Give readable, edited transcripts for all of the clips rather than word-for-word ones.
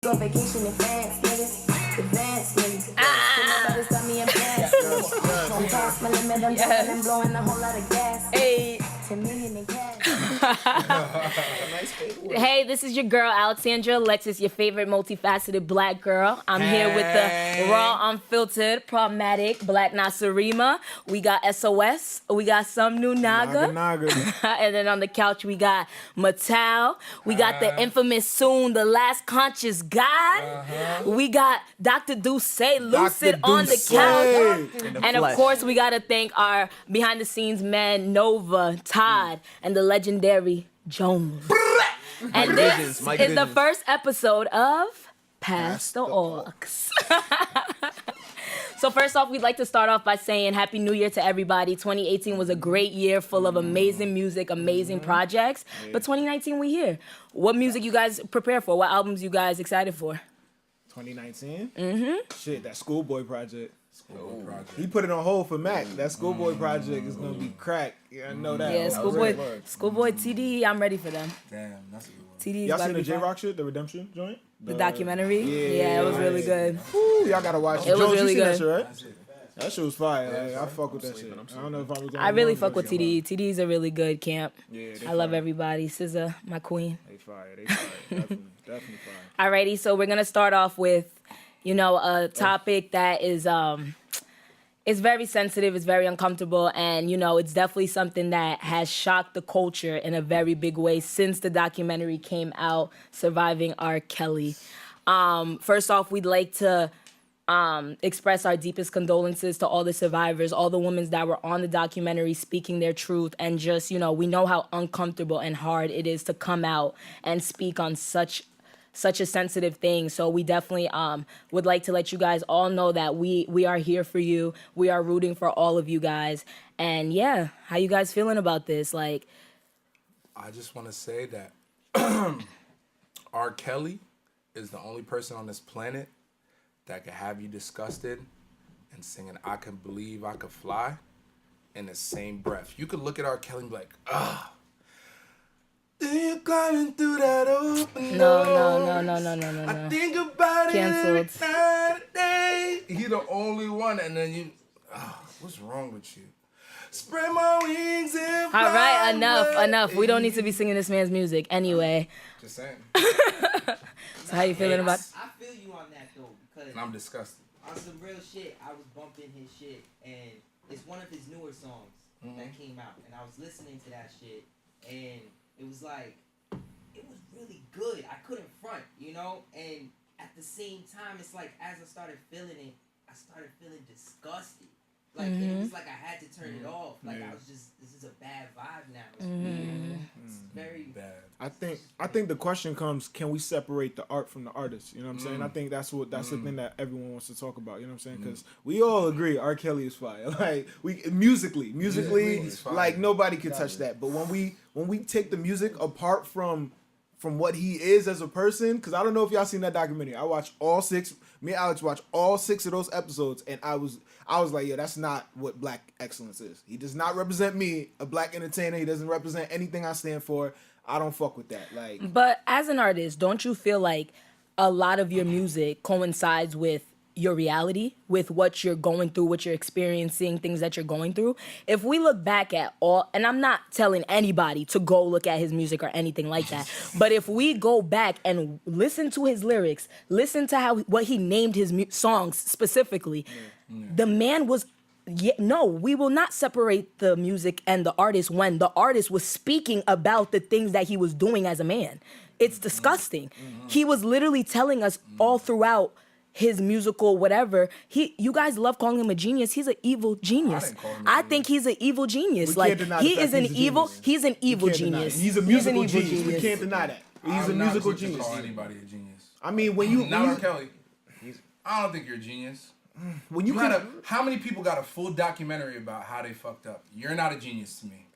Go vacation in France, nigga. Advance, nigga. Somebody stop me in France. Don't pass my limit, I'm jumping and blowing a whole lot of gas. Hey. 10 million in cash. Hey, this is your girl, Alexandra Alexis, your favorite multifaceted black girl. I'm here with the raw, unfiltered, problematic black Nasarima. We got SOS. We got some new Naga. And then on the couch, we got Mattel. We got the infamous soon, the last conscious God. We got Dr. Duce Lucid on the couch. And of course, we got to thank our behind the scenes men, Nova, Todd, and the legendary Jones. And this is the first episode of Passtheaux. So first off, we'd like to start off by saying Happy New Year to everybody. 2018 was a great year full of amazing music, amazing projects. But 2019, we here. What music you guys prepare for? What albums you guys excited for? 2019? Shit, that Schoolboy project. He put it on hold for Mac. That Schoolboy project is gonna be crack. Yeah, I know that. Yeah, Schoolboy TD, I'm ready for them. Damn, that's a good one. TD Y'all seen the J-Rock shit, the Redemption joint? The documentary? Yeah, it was really good. Ooh, y'all gotta watch it. It was Jones, really you seen good. that shit, right? That shit was fire. Like, I fuck with that shit. I don't know if I was. I really fuck with TD. TD's a really good camp. Yeah, I love everybody. SZA, my queen. They fire. Definitely fire. Alrighty, so we're gonna start off with, a topic that is it's very sensitive, it's very uncomfortable, and it's definitely something that has shocked the culture in a very big way since the documentary came out, Surviving R. Kelly. First off, we'd like to express our deepest condolences to all the survivors, all the women that were on the documentary speaking their truth, and just, we know how uncomfortable and hard it is to come out and speak on such a sensitive thing. So we definitely would like to let you guys all know that we are here for you. We are rooting for all of you guys. And yeah, how you guys feeling about this? Like, I just want to say that R. Kelly is the only person on this planet that can have you disgusted and singing I Can Believe I Could Fly in the same breath. You could look at R. Kelly and be like, you climbing through that open no. I think about Canceled. it every day. He the only one, and then you, what's wrong with you? Spread my wings and fly all right, enough. away. We don't need to be singing this man's music anyway. Just saying. So how you feeling about? I feel you on that though, because And I'm disgusted. on some real shit, I was bumping his shit, and it's one of his newer songs that came out, and I was listening to that shit, and it was like, it was really good. I couldn't front, and at the same time, it's like, as I started feeling it, I started feeling disgusted. Like, it was like I had to turn it off. Like, I was just, this is a bad vibe now. It's weird. It's very bad. I think the question comes, can we separate the art from the artist? You know what I'm saying? I think that's the thing that everyone wants to talk about. You know what I'm saying? Because we all agree R. Kelly is fire. Like, musically, like nobody could touch that. But when we take the music apart from what he is as a person, because I don't know if y'all seen that documentary. I watched all 6. Me and Alex watched all 6 of those episodes, and I was like, yeah, that's not what black excellence is. He does not represent me, a black entertainer. He doesn't represent anything I stand for. I don't fuck with that. Like, But as an artist, don't you feel like a lot of your music coincides with your reality, with what you're going through, what you're experiencing, things that you're going through? If we look back at all, and I'm not telling anybody to go look at his music or anything like that, but if we go back and listen to his lyrics, listen to what he named his songs specifically, the man was... no, we will not separate the music and the artist when the artist was speaking about the things that he was doing as a man. It's disgusting. He was literally telling us all throughout his musical whatever. You guys love calling him a genius. He's an evil genius. I think he's an evil genius. Like, he is an evil. He's an evil genius. He's a musical genius. We can't deny that. He's a musical genius. Call anybody a genius. I mean, when you not R. Kelly, I don't think you're a genius. When you how many people got a full documentary about how they fucked up? You're not a genius to me.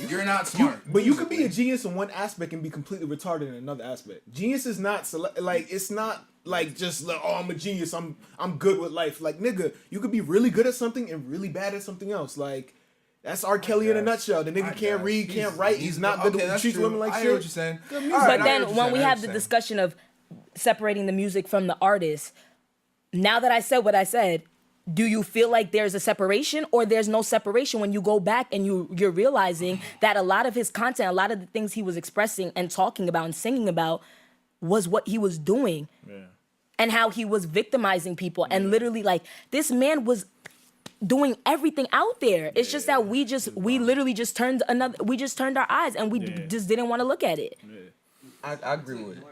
You're not smart. But you could be a genius in one aspect and be completely retarded in another aspect. Genius is not it's not like just like, oh, I'm a genius. I'm good with life. Like, nigga, you could be really good at something and really bad at something else. Like, that's R. Kelly in a nutshell. The nigga can't read, can't write. He's not good to treat women like shit. I hear what you're saying. But then when we have the discussion of separating the music from the artist. Now that I said what I said, do you feel like there's a separation or there's no separation when you go back and you're realizing that a lot of his content, a lot of the things he was expressing and talking about and singing about was what he was doing and how he was victimizing people and literally like this man was doing everything out there. It's just that we literally just turned our eyes and we just didn't want to look at it. I agree with it.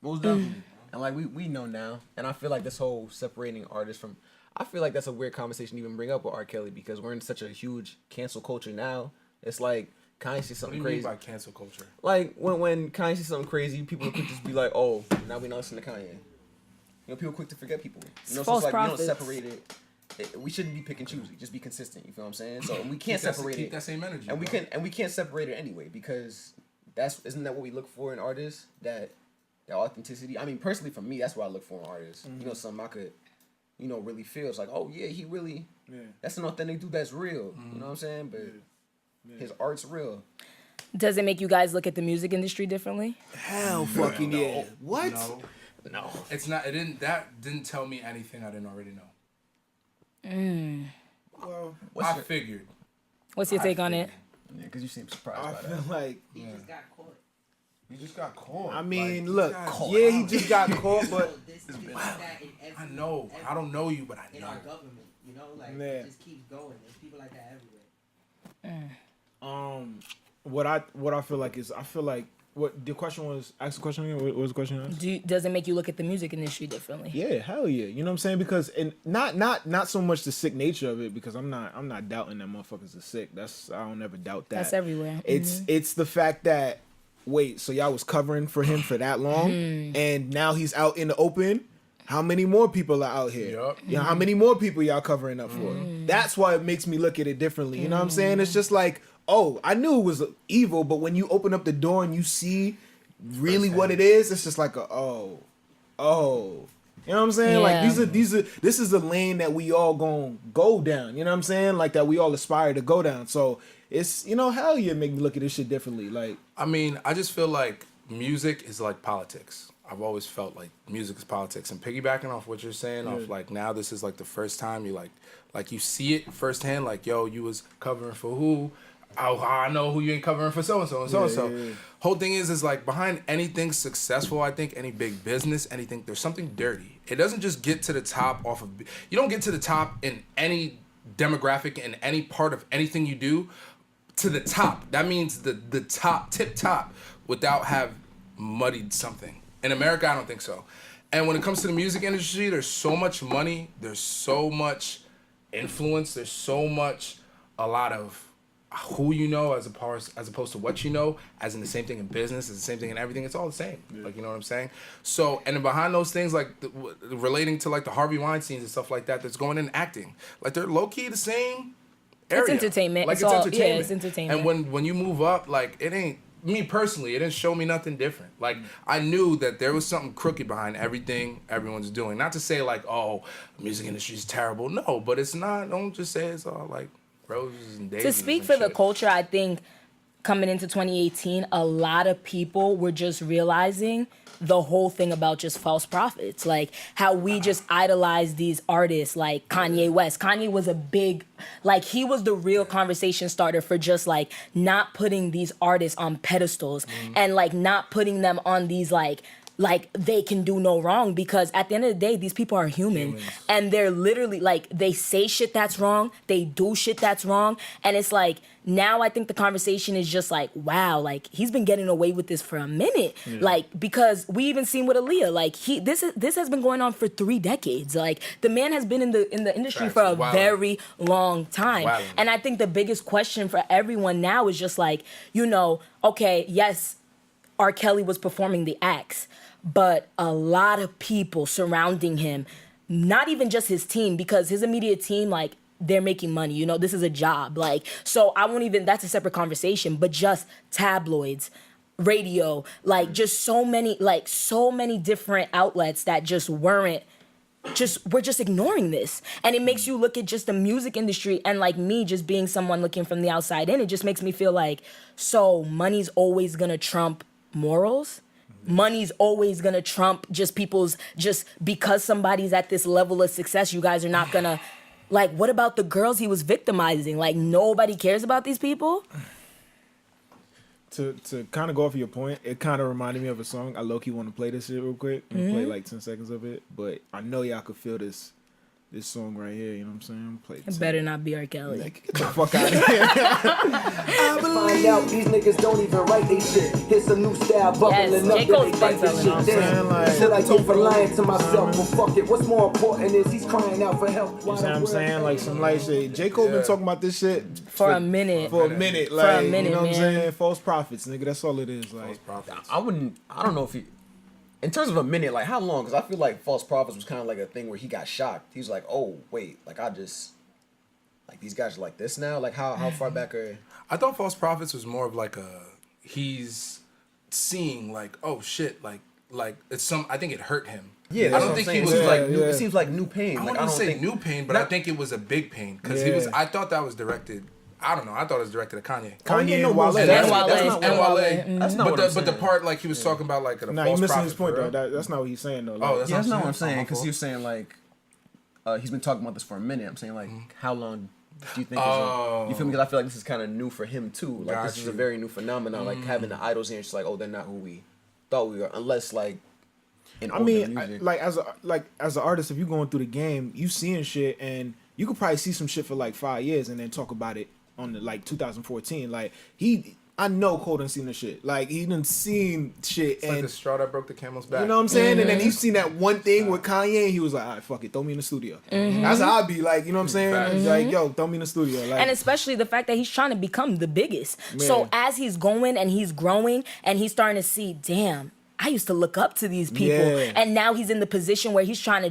Most definitely. And like we know now, and I feel like this whole separating artists from, I feel like that's a weird conversation to even bring up with R. Kelly because we're in such a huge cancel culture now. It's like Kanye sees something crazy. What do you mean by cancel culture? Like when Kanye sees something crazy, people are quick to just be like, oh, now we not listen to Kanye. You know, people are quick to forget people. You know, so it's like we don't separate it. We shouldn't be pick and choosy. Just be consistent. You feel what I'm saying? So we can't separate it. Keep that same energy. And we can't separate it anyway because isn't that what we look for in artists? That authenticity. I mean, personally for me, that's what I look for in artists. You know, something I could, really feel. It's like, oh yeah, he really. That's an authentic dude. That's real. You know what I'm saying? But his art's real. Does it make you guys look at the music industry differently? Hell fucking yeah. What? No. It's not. That didn't tell me anything I didn't already know. Well, I figured. What's your take on it? Yeah, because you seem surprised I by feel that. like He just got caught. He just got caught. I mean, Like, look, he just got caught, but This is that in every, I know. I don't know you, but I in know. our government, like Yeah. it just keeps going. There's people like that everywhere. what I feel like is what the question was. Ask the question again. What was the question? Does it make you look at the music industry differently? Yeah, hell yeah. You know what I'm saying? Because and not so much the sick nature of it, because I'm not doubting that motherfuckers are sick. I don't ever doubt that. That's everywhere. It's the fact that wait, so y'all was covering for him for that long and now he's out in the open. How many more people are out here? Yep. You know, how many more people y'all covering up for? That's why it makes me look at it differently. You know what I'm saying? It's just like, oh, I knew it was evil, but when you open up the door and you see really what it is, it's just like oh. You know what I'm saying? Yeah. Like this is a lane that we all gonna go down. You know what I'm saying? Like that we all aspire to go down. So it's, hell yeah, make me look at this shit differently. Like, I mean, I just feel like music is like politics. I've always felt like music is politics. And piggybacking off what you're saying, off like now this is like the first time you like you see it firsthand. Like, yo, you was covering for who? Oh, I know who you ain't covering for so and so and so and so. Whole thing is like behind anything successful, I think any big business, anything, there's something dirty. It doesn't just get to the top off of. You don't get to the top in any demographic in any part of anything you do. To the top. That means the top, tip top, without have muddied something. In America, I don't think so. And when it comes to the music industry, there's so much money, there's so much influence, there's so much, a lot of who you know as opposed to what you know, as in the same thing in business, it's the same thing in everything, it's all the same. Like, you know what I'm saying? So, and then behind those things, like relating to like the Harvey Weinsteins and stuff like that, that's going in acting. Like they're low-key the same area. It's entertainment. Like it's entertainment. Yeah, it's entertainment. And when you move up, like it ain't, me personally, it didn't show me nothing different. Like I knew that there was something crooked behind everything everyone's doing. Not to say like, oh, music industry is terrible. No, but it's not. Don't just say it's all like roses and daisies. To speak and for the shit. culture, I think coming into 2018, a lot of people were just realizing the whole thing about just false prophets, like how we just idolize these artists like Kanye West. Kanye was a big, like he was the real conversation starter for just like not putting these artists on pedestals and like not putting them on these like they can do no wrong, because at the end of the day, these people are human and they're literally like, they say shit that's wrong, they do shit that's wrong, and it's like, now I think the conversation is just like, wow, like he's been getting away with this for a minute, like because we even seen with Aaliyah, like this has been going on for 3 decades. Like the man has been in the industry for a very long time, and I think the biggest question for everyone now is just like, okay, yes, R. Kelly was performing the acts, but a lot of people surrounding him, not even just his team, because his immediate team, like, they're making money, this is a job. Like, so I won't even, that's a separate conversation, but just tabloids, radio, like just so many different outlets that just we're just ignoring this. And it makes you look at just the music industry, and like me just being someone looking from the outside in, it just makes me feel like, so money's always gonna trump morals? money's always gonna trump just because somebody's at this level of success, you guys are not gonna, like, what about the girls he was victimizing? Like, nobody cares about these people? To kind of go off of your point, it kind of reminded me of a song. I low-key want to play this shit real quick. I'm gonna play like 10 seconds of it, but I know y'all could feel this song right here, you know what I'm saying? Play It better not be R. Kelly. Like, get the fuck out of here. I find out these niggas don't even write they shit. Here's some new style bubbling Yes, up. J. Cole's Then they write this been shit telling down. us. That's what I get for lying to myself. Well, fuck it. What's more important is he's crying out for help. You know what I'm saying? Like some light shit. J. Cole been talking about this shit For a minute. For a minute. For Like, a minute, you know what I'm man. saying? False prophets, nigga. That's all it is. Like, I don't know if he, in terms of a minute, like how long? Because I feel like False Prophets was kind of like a thing where he got shocked. He was like, oh, wait, like these guys are like this now? Like how far back are... I thought False Prophets was more of like he's seeing like, oh shit, like it's I think it hurt him. Yeah, I that's don't what think I'm he saying. was It seems like, like new, it seems like new pain. I Like, wouldn't say think, new pain, but I think it was a big pain because I thought that was directed. I don't know. I thought it was directed at Kanye. Kanye and Wale. Wale. And That's Wale. not And what- Wale. That's not But what the I'm but the saying. part like he was talking about like the Nah, false you missing prophet, his point for though. real. That's not what he's saying though. Oh, Like, that's Yeah, that's not what I'm my saying. fault. Because you're saying like, he's been talking about this for a minute. I'm saying like, how long do you think? You feel me? Because I feel like this is kind of new for him too. Like this is a very new phenomenon. Like having the idols here, it's just like, oh, they're not who we thought we were, unless like. I mean, like as an artist, if you're going through the game, you seeing shit, and you could probably see some shit for like 5 years, and then talk about it on the like 2014. Like I know Cole done seen the shit. Like he done seen shit, It's and like the straw that broke the camel's back. you know what I'm saying. And then he seen that one thing with Kanye, and he was like, all right, fuck it, throw me in the studio. That's how I'd be like, you know what I'm saying? Like, yo, throw me in the studio. Like, And especially the fact that he's trying to become the biggest. So as he's going and he's growing and he's starting to see, damn, I used to look up to these people. Yeah. And now he's in the position where he's trying to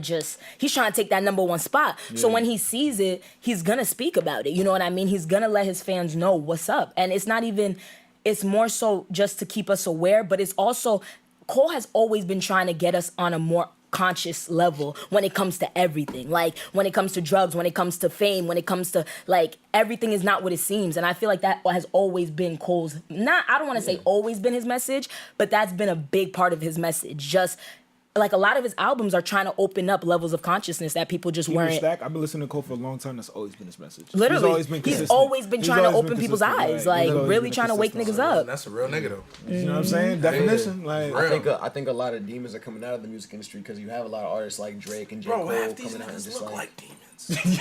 take that number one spot. So when he sees it, he's going to speak about it. You know what I mean? He's going to let his fans know what's up. And it's more so just to keep us aware, but it's also, Cole has always been trying to get us on a more conscious level when it comes to everything. Like when it comes to drugs, when it comes to fame, when it comes to like everything is not what it seems. And I feel like that has always been Cole's, I don't want to say always been his message, but that's been a big part of his message. Just like a lot of his albums are trying to open up levels of consciousness that people just weren't. Stack, I've been listening to Cole for a long time. That's always been his message. Literally, he's always been trying to always open been people's consistent. eyes, Right. He's like always really been trying to wake consistent. niggas up. That's a real nigga though. You know what I'm saying? Definition. Like, I think a lot of demons are coming out of the music industry because you have a lot of artists like Drake and J. Cole Half these coming out and niggas just look like like demons.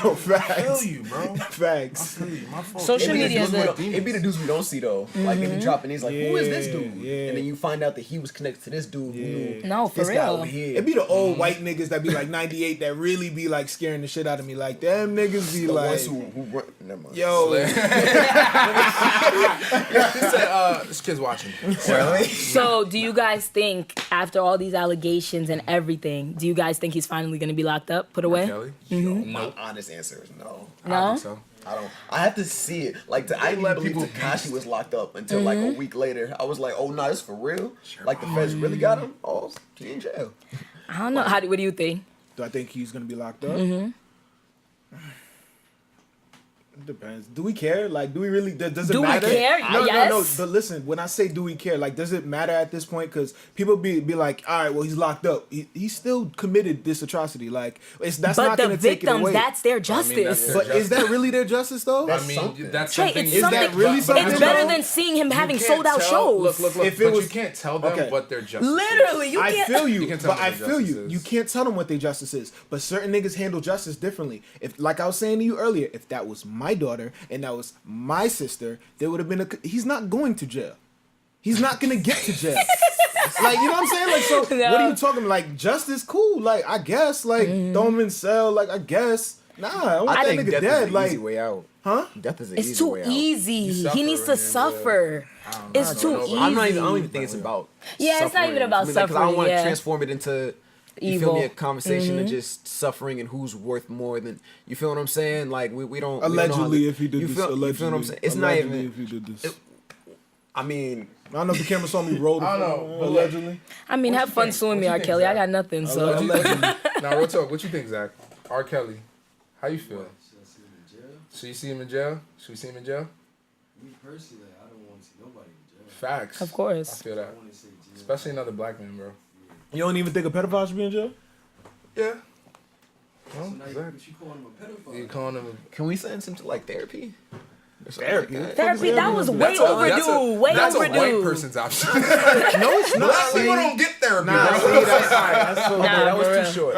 yo, facts. I feel you, bro. Facts. I feel you. My fault. Social media is it be the dudes we don't see though. Like they be dropping these like, who is this dude? Yeah. And then you find out that he was connected to this dude. Who knew No, for this guy real. over here. It be the old white niggas that be like 98 that really be like scaring the shit out of me. Like them niggas be the like, ones who run, never mind. yo, This kid's watching. So do you guys think after all these allegations and everything, do you guys think he's finally going to be locked up, put away? Kelly? My honest answer is no. No? I think so. I don't. I have to see it. Like I didn't let believe people Tekashi was locked up until like a week later. I was like, oh no, this for real. Like the feds really got him. Oh, he in jail. I don't know. What do you think? do I think he's gonna be locked up? It depends. Do we care? Like, do we really? Does it Do we matter? care? No, Yes. no. But listen, when I say do we care, like, does it matter at this point? Because people be like, all right, well, he's locked up. He still committed this atrocity. Like, that's But not the going to take it victims, away. that's their justice. their But is that really their justice though? I mean, that's Trey, something. it's Is that something. really something? It's You better know? than seeing him having You sold can't out tell- shows. Look, If it but was- you can't tell them Okay. what their justice Literally, is. you I can't. feel You you, can't tell but them I what feel you. justice is. You can't tell them what their justice is. But certain niggas handle justice differently. If, like I was saying to you earlier, if that was my daughter and that was my sister, there would have been he's not going to jail. He's not gonna get to jail. Like, you know what I'm saying? Like, so No. what are you talking? Like, justice, cool. Like, I guess. Like, throw him in cell. Like, I guess. Nah, I want I that think nigga death dead. is an Like, easy way out. huh? Death is an It's easy too way out. easy. He needs to suffer. It's too easy. I don't even think it's about. Yeah, it's not even about Because I don't suffering, want to yeah. transform it into. You Evil. feel me? A conversation of just suffering and who's worth more than. You feel what I'm saying? Like we don't. we don't know how Allegedly, to- if he did you this. feel, Allegedly. you feel what I'm saying? It's not Allegedly, even. if he did this. I mean, I don't know if the camera saw me roll the I don't know, phone, but allegedly. I mean, have fun suing me, R. Kelly. I got nothing. So Allegedly. Now, real talk. What you think, Zach? R. Kelly, how you feel? Should I see him in jail? Should you see him in jail? Should we see him in jail? Me personally, I don't want to see nobody in jail. Facts. of course. I feel I that. want to say jail. especially another black man, bro. You don't even think a pedophile should be in jail? Yeah. So now you calling him a pedophile? You calling him? Can we send him to like therapy? Therapy. Therapy, that was way overdue. That's a white overdue. person's option. No, it's not. Black people don't get therapy, Nah, bro. see, that's so That for was real. too short.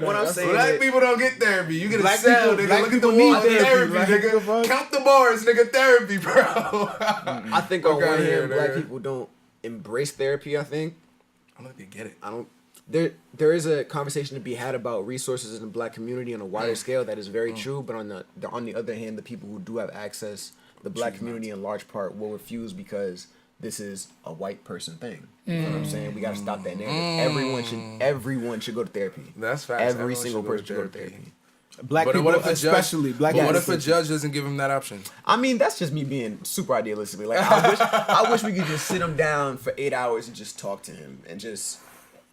What I'm saying Black is, people don't get therapy. You get a Black cell, people- nigga. black Look at the people wall, need therapy, therapy, like, nigga. the fuck? Count the bars, nigga. Therapy, bro. I think on Okay, one yeah, hand, black nigga. people don't embrace therapy. I think I don't think they get it. I don't. There is a conversation to be had about resources in the black community on a wider scale. That is very true. But on the other hand, the people who do have access, the black community in large part will refuse because this is a white person thing. You know what I'm saying? We got to stop that narrative. Everyone should go to therapy. That's facts. Every Everyone single should go to person should go to therapy. therapy. Black But people, what if a especially judge? black But people. what if a judge doesn't give him that option? I mean, that's just me being super idealistically. Like, I wish we could just sit him down for 8 hours and just talk to him and just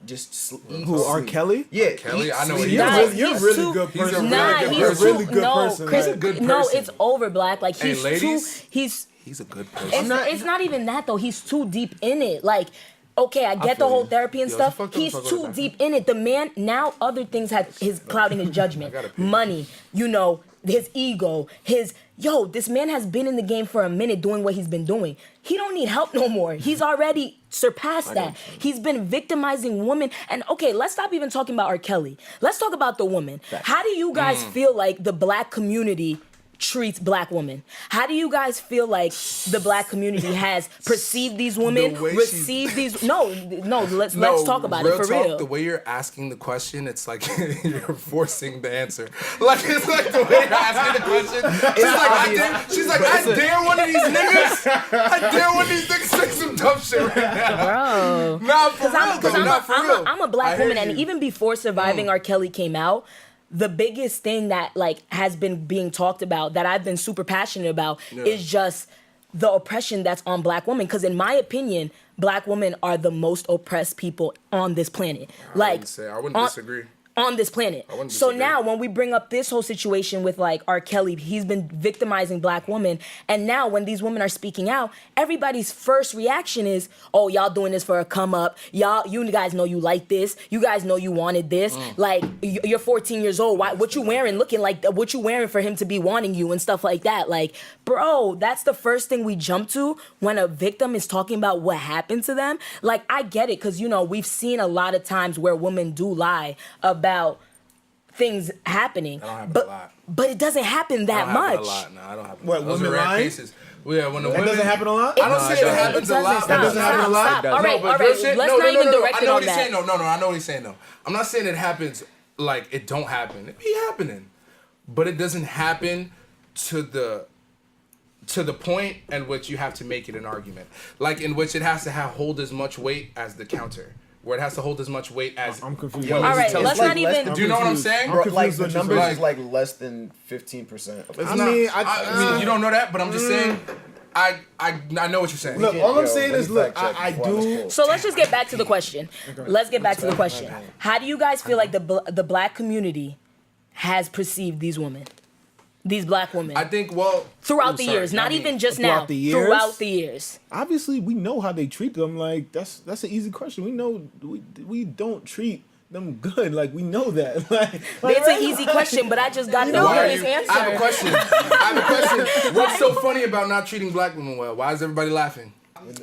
eat. Who, R. sleep. Kelly? Yeah, Kelly? eat, I know sleep. he You're Nah, really, you're he's really too- good he's a person. Nah, really he's You're a too. really good No, person. Chris, like- good no, person. it's over, Black. Like Hey, he's ladies? too. He's a good person. It's not even that though. He's too deep in it. Like, okay, I get the feel whole you. therapy and Yo, stuff. it's fucked up He's to talk too about that. deep in it. The man now other things have his clouding his judgment, gotta pee. money. His ego. This man has been in the game for a minute doing what he's been doing. He don't need help no more. He's already surpassed that. He's been victimizing women. And okay, let's stop even talking about R. Kelly. Let's talk about the woman. How do you guys feel like the black community treats black women? How do you guys feel like the black community has perceived these women, The way received these? No. Let's talk about it for real. The way you're asking the question, it's like you're forcing the answer. Like it's like the way you're asking the question. I dare one of these niggas. I dare one of these niggas say some dumb shit right now. Bro. Nah, for real, though. Not for real. I'm a black I hear woman, and you. even before Surviving R. Kelly came out, the biggest thing that like has been being talked about that I've been super passionate about is just the oppression that's on black women. Because in my opinion, black women are the most oppressed people on this planet. I wouldn't disagree. On this planet. wouldn't So disagree. now when we bring up this whole situation with like R. Kelly, he's been victimizing black women. And now when these women are speaking out, everybody's first reaction is, oh, y'all doing this for a come up. You guys know you like this. You guys know you wanted this. Like, you're 14 years old. What you wearing looking like, what you wearing for him to be wanting you and stuff like that. Like, bro, that's the first thing we jump to when a victim is talking about what happened to them. Like, I get it, because, we've seen a lot of times where women do lie about things happening. That don't happen but, a lot. But it doesn't happen that Don't much. happen a lot. No, I don't happen. What, Those women are rare lying? cases. Well, yeah, when the That women doesn't happen a lot? I don't say it happens a lot. That doesn't happen a lot? Stop. All right, but real real shit. Let's No, not even direct I it know on what he's that. saying. No, I know what he's saying. No, I'm not saying it happens like it don't happen. It be happening, but it doesn't happen to the point in which you have to make it an argument, like in which it has to hold as much weight as the counter, where it has to hold as much weight as. I'm confused. All right, Tell let's us, not like, less even. than- Do you know what I'm saying? I'm Bro, confused like what the you're numbers saying. is like less than 15%. I mean, you don't know that, but I'm just saying. I know what you're saying. Look, all I'm saying let is, me look, fact check I before this do. post. So let's just get back to the question. Let's get back to the question. How do you guys feel like the black community has perceived these women? These black women. I think, throughout the years, not even just now. Throughout the years? Throughout the years. Obviously, we know how they treat them. Like that's an easy question. We know we don't treat them good. Like we know that. Like It's an easy question, but I just got the Why are realest you? answer. I have a question. What's so funny about not treating black women well? Why is everybody laughing?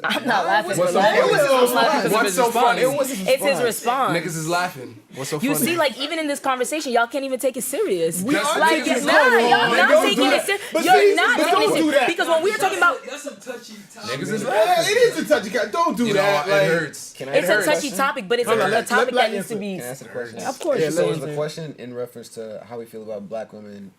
I'm not laughing. What's for so laughing. funny? What's so funny? It's his response. Niggas is laughing. What's so funny? You see, like, even in this conversation, y'all can't even take it serious. We are like, taking it nah, serious. y'all Like, not don't taking do it that. serious. But You're see, not but taking don't it do serious. that. Because when we were talking about, That's some touchy topic. Niggas is Yeah, laughing. it is a touchy cat. Don't do You know, that. it Like, hurts. Can I it's answer a the touchy question? topic, but it's Hold on, a let topic Black that needs to answer. be. Can I answer the question? Of course, Yeah, you so can was the answer. question in reference to how we feel about black women,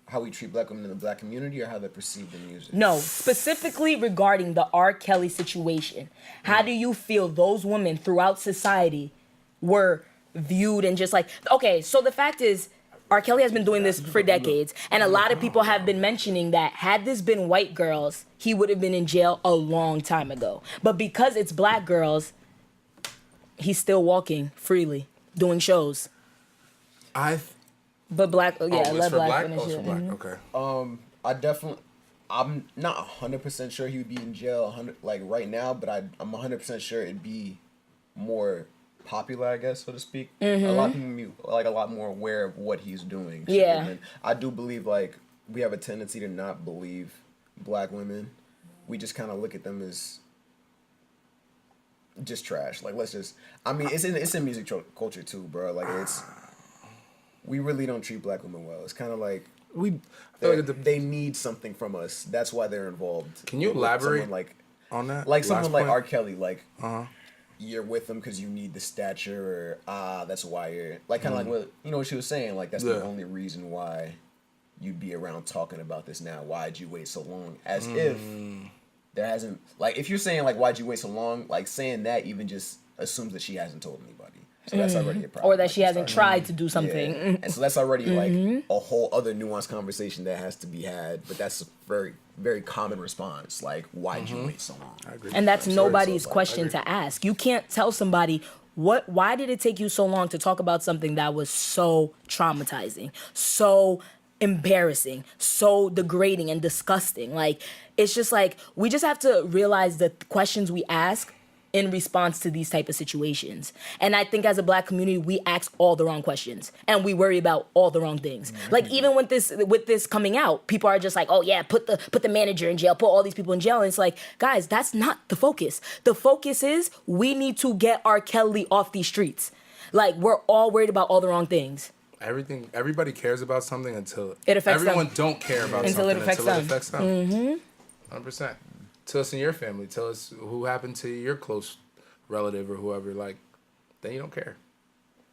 how we treat black women in the black community, or how they're perceived in music? No, specifically regarding the R. Kelly situation. How do you feel those women throughout society were viewed and just like, okay, so the fact is, R. Kelly has been doing this for decades, and a lot of people have been mentioning that had this been white girls, he would have been in jail a long time ago. But because it's black girls, he's still walking freely, doing shows. But black, yeah, it's let for black black? finish Oh, it's it. for black. Okay. I definitely, I'm not 100% sure he would be in jail like right now, but I'm 100% sure it'd be more popular, I guess, so to speak. A lot of people be, like, a lot more aware of what he's doing. Yeah. And I do believe, like, we have a tendency to not believe black women. We just kind of look at them as just trash. Like, let's just, I mean, it's in music culture too, bro. Like, we really don't treat black women well. It's kind of like they need something from us. That's why they're involved. Can you elaborate on that? Like someone like point? R. Kelly, like you're with them because you need the stature, or that's why you're like kind of like what she was saying. Like that's the only reason why you'd be around talking about this now. Why'd you wait so long? As if there hasn't, like, if you're saying like why'd you wait so long, like saying that even just assumes that she hasn't told anybody. So that's already a problem. Or that she hasn't tried to do something. Yeah. And so that's already like a whole other nuanced conversation that has to be had. But that's a very, very common response. Like, why'd you wait so long? I agree. And that's nobody's question to ask. You can't tell somebody why did it take you so long to talk about something that was so traumatizing, so embarrassing, so degrading and disgusting. Like, it's just like, we just have to realize the questions we ask in response to these type of situations. And I think as a black community, we ask all the wrong questions and we worry about all the wrong things. Like, even with this coming out, people are just like, oh yeah, put the manager in jail, put all these people in jail. And it's like, guys, that's not the focus. The focus is we need to get R. Kelly off these streets. Like, we're all worried about all the wrong things. Everybody cares about something until it affects everyone them. don't care about until something it affects them. 100%. Tell us in your family. Tell us who happened to your close relative or whoever. Like, then you don't care.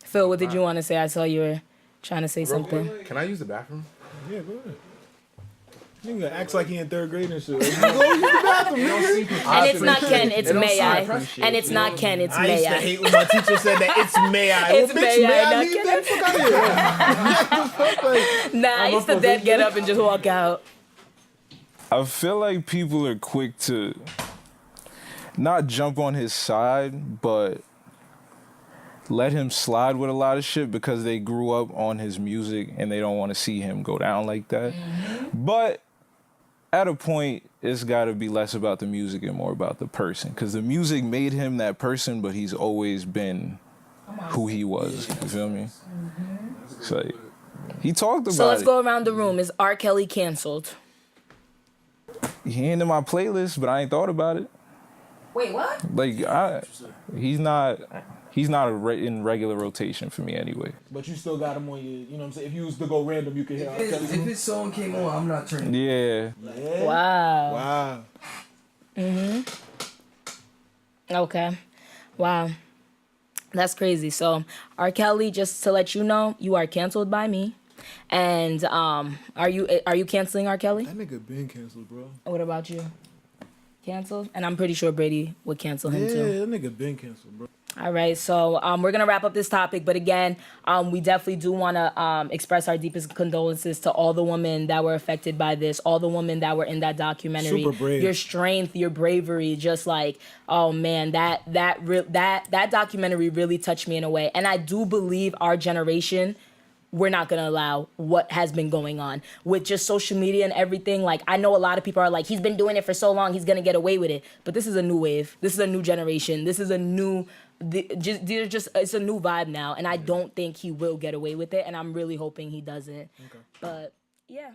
Phil, what did you want to say? I saw you were trying to say something. Can I use the bathroom? Yeah, go ahead. Nigga acts like he in third grade and shit. Go use the bathroom, nigga. And it's not Ken, it's may I. And it's not Ken, it's I may used to I. hate when my teacher said that it's may I. It's Well, bitch, may may I, I not leave Ken. that? Fuck out here. Nah, I used to dead get up and just walk out. I feel like people are quick to not jump on his side, but let him slide with a lot of shit because they grew up on his music and they don't want to see him go down like that. But at a point, it's got to be less about the music and more about the person, because the music made him that person, but he's always been who he was. You feel me? It's like, he talked about it. So let's go around the room. Is R. Kelly canceled? He ain't in my playlist, but I ain't thought about it. Wait, what? Like, he's not in regular rotation for me anyway. But you still got him on your, you know what I'm saying? If you was to go random, you could hear R. Kelly. If his song came on, I'm not turning. Yeah. Wow. Wow. Okay. Wow. That's crazy. So, R. Kelly, just to let you know, you are canceled by me. And are you canceling R. Kelly? That nigga been canceled, bro. What about you? Canceled? And I'm pretty sure Brady would cancel him too. Yeah, that nigga been canceled, bro. All right, so we're going to wrap up this topic. But again, we definitely do want to express our deepest condolences to all the women that were affected by this, all the women that were in that documentary. Super brave. Your strength, your bravery, just like, oh man, that documentary really touched me in a way. And I do believe our generation, we're not going to allow what has been going on with just social media and everything. Like, I know a lot of people are like, he's been doing it for so long, he's going to get away with it. But this is a new wave. This is a new generation. This is a new... it's a new vibe now, and I don't think he will get away with it, and I'm really hoping he doesn't. Okay. But yeah.